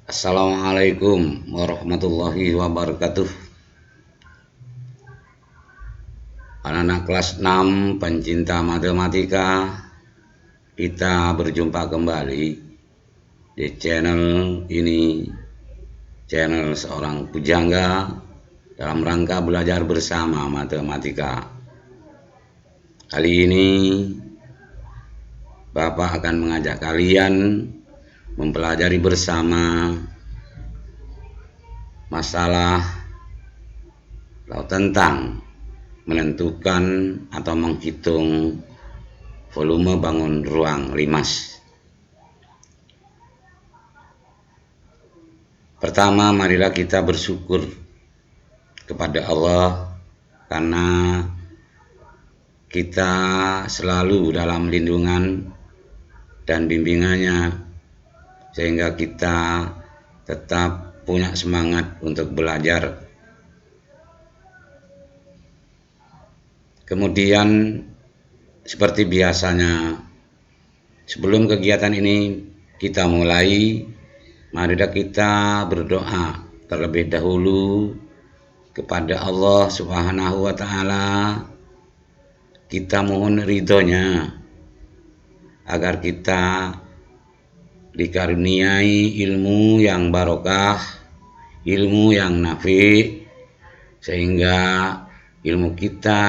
Assalamualaikum warahmatullahi wabarakatuh. Anak-anak kelas 6 pencinta matematika, kita berjumpa kembali di channel ini, channel seorang pujangga dalam rangka belajar bersama matematika. Kali ini Bapak akan mengajak kalian mempelajari bersama masalah tentang menentukan atau menghitung volume bangun ruang limas. Pertama, marilah kita bersyukur kepada Allah karena kita selalu dalam lindungan dan bimbingannya, sehingga kita tetap punya semangat untuk belajar. Kemudian seperti biasanya, sebelum kegiatan ini kita mulai, marilah kita berdoa terlebih dahulu kepada Allah Subhanahu wa Ta'ala. Kita mohon ridhonya agar kita dikaruniai ilmu yang barokah, ilmu yang nafi, sehingga ilmu kita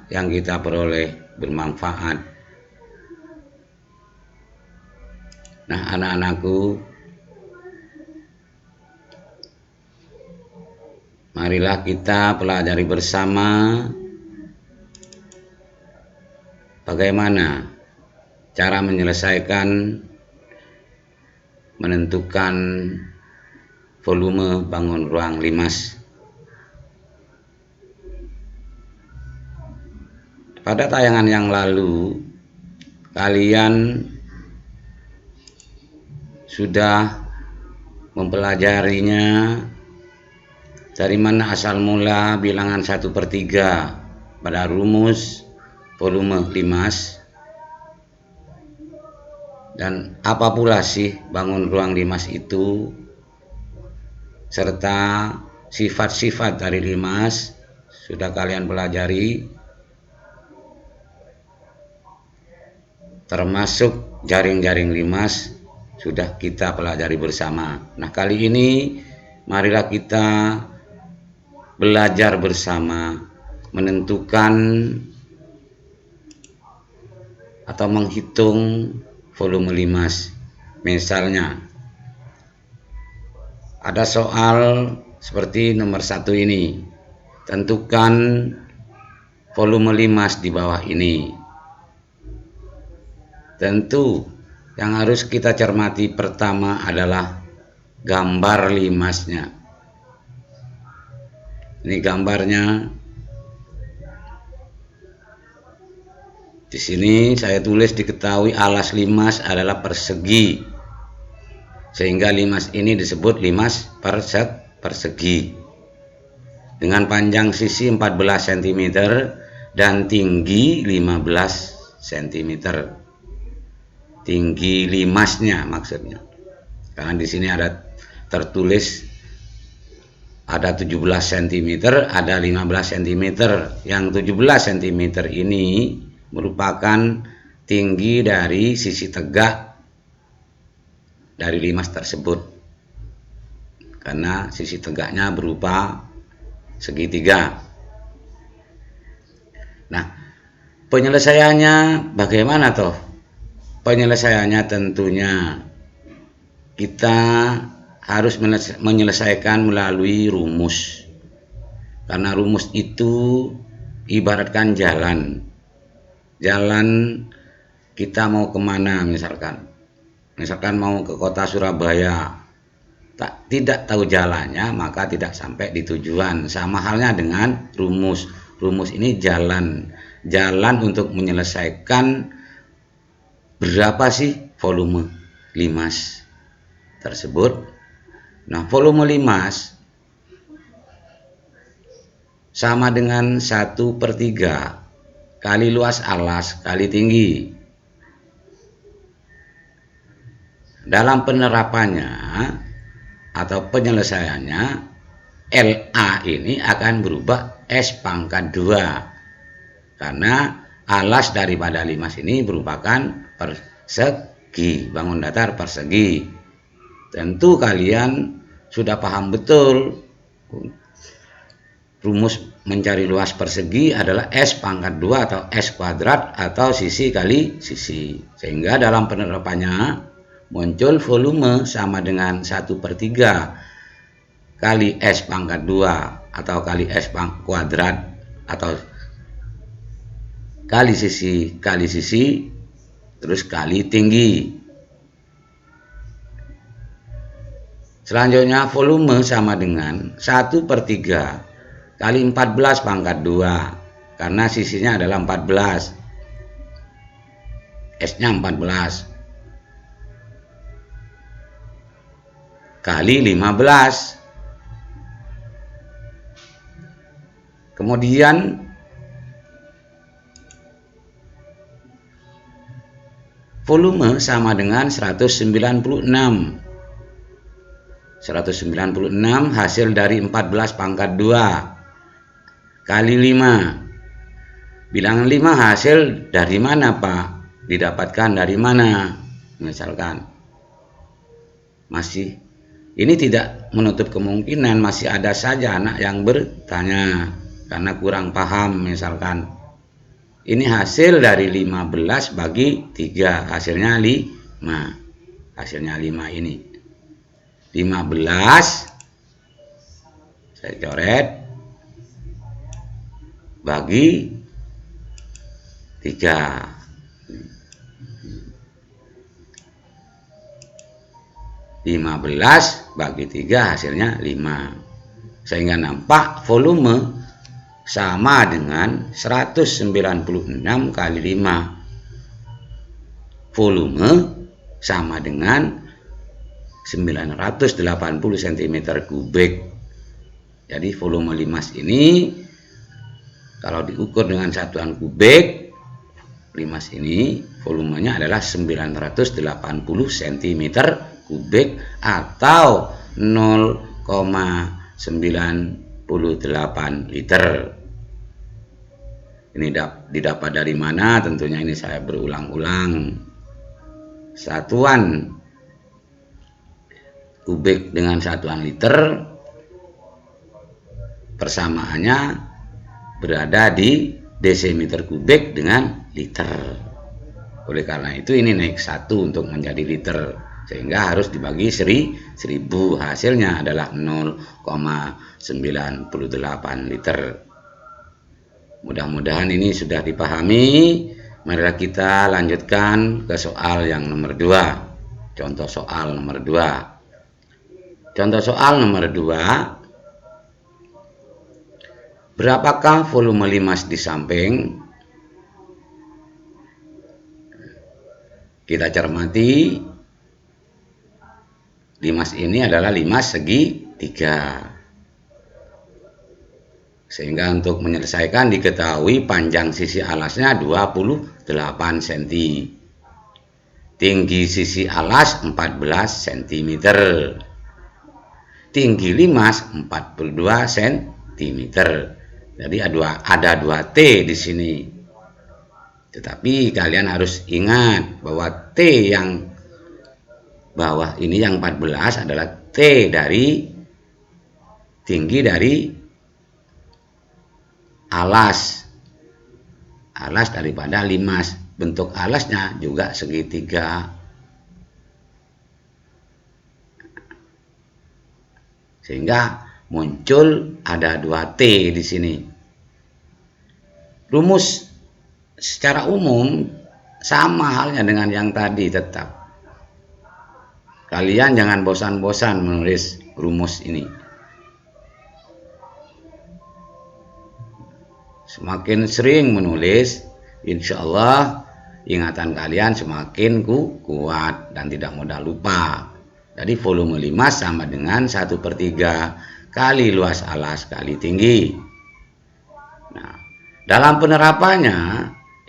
yang kita peroleh bermanfaat. Nah, anak-anakku, marilah kita pelajari bersama bagaimana cara menyelesaikan menentukan volume bangun ruang limas. Pada tayangan yang lalu, kalian sudah mempelajarinya dari mana asal mula bilangan 1/3 pada rumus volume limas, dan apa pula sih bangun ruang limas itu, serta sifat-sifat dari limas sudah kalian pelajari, termasuk jaring-jaring limas sudah kita pelajari bersama. Nah, kali ini marilah kita belajar bersama menentukan atau menghitung volume limas. Misalnya ada soal seperti nomor 1 ini, tentukan volume limas di bawah ini. Tentu yang harus kita cermati pertama adalah gambar limasnya. Ini gambarnya. Di sini saya tulis diketahui alas limas adalah persegi, sehingga limas ini disebut limas persegi dengan panjang sisi 14 cm dan tinggi 15 cm. Tinggi limasnya maksudnya, karena di sini ada tertulis ada 17 cm, ada 15 cm. Yang 17 cm ini merupakan tinggi dari sisi tegak dari limas tersebut, karena sisi tegaknya berupa segitiga. Nah, penyelesaiannya bagaimana toh? Penyelesaiannya tentunya kita harus menyelesaikan melalui rumus, karena rumus itu ibaratkan jalan kita mau kemana, misalkan mau ke kota Surabaya, tidak tahu jalannya, maka tidak sampai di tujuan. Sama halnya dengan rumus ini jalan untuk menyelesaikan berapa sih volume limas tersebut. Nah, volume limas sama dengan 1/3 kali luas alas kali tinggi. Dalam penerapannya atau penyelesaiannya LA ini akan berubah S pangkat 2, karena alas daripada limas ini merupakan persegi, bangun datar persegi. Tentu kalian sudah paham betul rumus mencari luas persegi adalah S pangkat 2 atau S kuadrat atau sisi kali sisi. Sehingga dalam penerapannya muncul volume sama dengan 1/3 kali S pangkat 2 atau kali S kuadrat atau kali sisi terus kali tinggi. Selanjutnya volume sama dengan 1/3 kali 14 pangkat 2, karena sisinya adalah 14, S-nya 14, kali 15. Kemudian volume sama dengan 196 hasil dari 14 pangkat 2 kali 5. Bilangan 5 hasil dari mana, Pak? Didapatkan dari mana? Misalkan masih, ini tidak menutup kemungkinan masih ada saja anak yang bertanya karena kurang paham. Misalkan ini hasil dari 15 bagi 3, hasilnya 5. Hasilnya 5 ini. 15 saya coret bagi 3. 15 bagi 3 hasilnya 5. Sehingga nampak volume sama dengan 196 kali 5. Volume sama dengan 980 cm3. Jadi volume limas ini kalau diukur dengan satuan kubik, limas ini volumenya adalah 980 cm3 atau 0,98 liter. Ini didapat dari mana? Tentunya ini saya berulang-ulang. Satuan kubik dengan satuan liter persamaannya berada di desimeter kubik dengan liter. Oleh karena itu ini naik 1 untuk menjadi liter, sehingga harus dibagi 1000. Hasilnya adalah 0,98 liter. Mudah-mudahan ini sudah dipahami. Mari kita lanjutkan ke soal yang nomor 2. Contoh soal nomor 2. Contoh soal nomor 2. Berapakah volume limas di samping? Kita cermati, limas ini adalah limas segi 3. Sehingga untuk menyelesaikan diketahui panjang sisi alasnya 28 cm. Tinggi sisi alas 14 cm. Tinggi limas 42 cm. Jadi ada 2 T di sini. Tetapi kalian harus ingat bahwa T yang bawah ini yang 14 adalah T dari tinggi dari alas daripada limas. Bentuk alasnya juga segitiga. Sehingga muncul ada 2 T di sini. Rumus secara umum sama halnya dengan yang tadi tetap. Kalian jangan bosan-bosan menulis rumus ini. Semakin sering menulis, insya Allah ingatan kalian semakin kuat dan tidak mudah lupa. Jadi volume limas sama dengan 1/3 kali luas alas kali tinggi. Nah, dalam penerapannya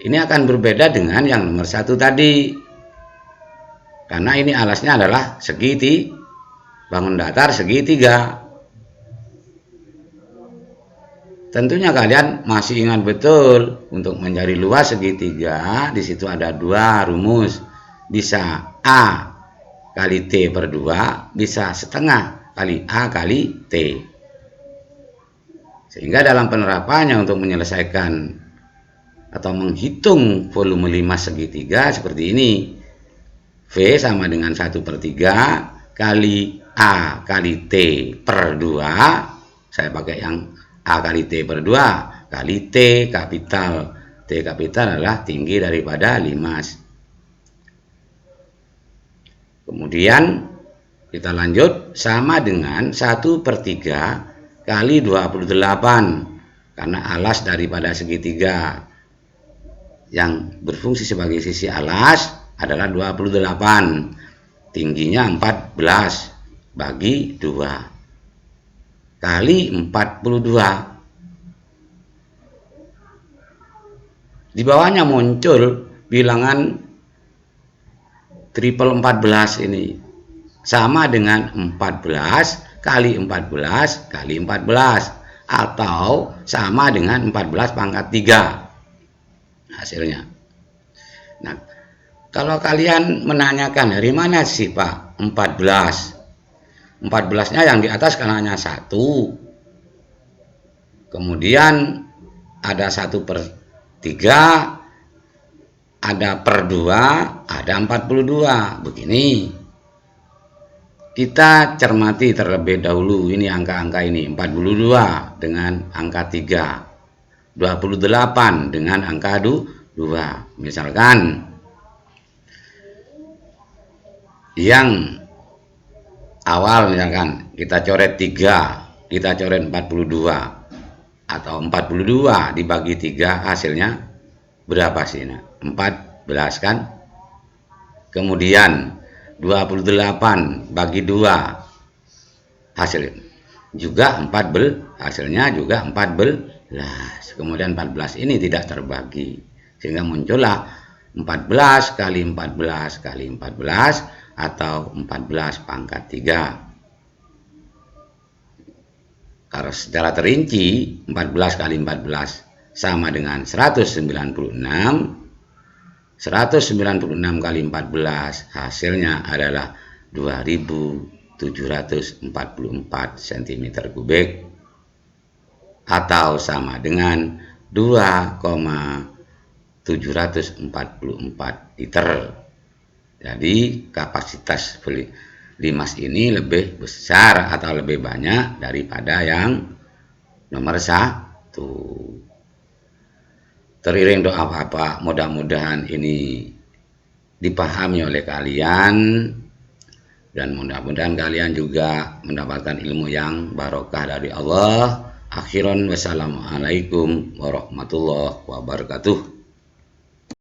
ini akan berbeda dengan yang nomor 1 tadi. Karena ini alasnya adalah segi bangun datar segitiga. Tentunya kalian masih ingat betul untuk mencari luas segitiga. Di situ ada dua rumus, bisa A kali T per 2, bisa setengah kali A kali T. Sehingga dalam penerapannya untuk menyelesaikan atau menghitung volume 5 segitiga seperti ini. V sama dengan 1/3 kali A kali T per 2. Saya pakai yang A kali T per 2 kali T kapital. T kapital adalah tinggi daripada limas. Kemudian kita lanjut, sama dengan 1/3 kali 28, karena alas daripada segitiga yang berfungsi sebagai sisi alas adalah 28, tingginya 14 bagi 2 kali 42. Di bawahnya muncul bilangan triple 14 ini, sama dengan 14 kali 14 kali 14, atau sama dengan 14 pangkat 3 hasilnya. Nah, kalau kalian menanyakan dari mana sih Pak 14-nya yang di atas kan hanya 1, kemudian ada 1/3, ada per 2, ada 42. Begini, kita cermati terlebih dahulu ini angka-angka ini. 42 dengan angka 3, 28 dengan angka 2. Misalkan yang awal misalkan kita coret 3, kita coret 42, atau 42 dibagi 3 hasilnya berapa sih? Nah, 14 kan? Kemudian 28 bagi 2 hasil juga 14, hasilnya juga 14. Kemudian 14 ini tidak terbagi, sehingga muncullah 14 kali 14 kali 14 atau 14 pangkat 3. Kalau secara terinci 14 kali 14 sama dengan 196. 196 kali 14 hasilnya adalah 2744 cm3 atau sama dengan 2,744 liter. Jadi kapasitas limas ini lebih besar atau lebih banyak daripada yang nomor 1. Teriring doa Bapak, mudah-mudahan ini dipahami oleh kalian, dan mudah-mudahan kalian juga mendapatkan ilmu yang barokah dari Allah. Akhiran, wassalamualaikum warahmatullahi wabarakatuh.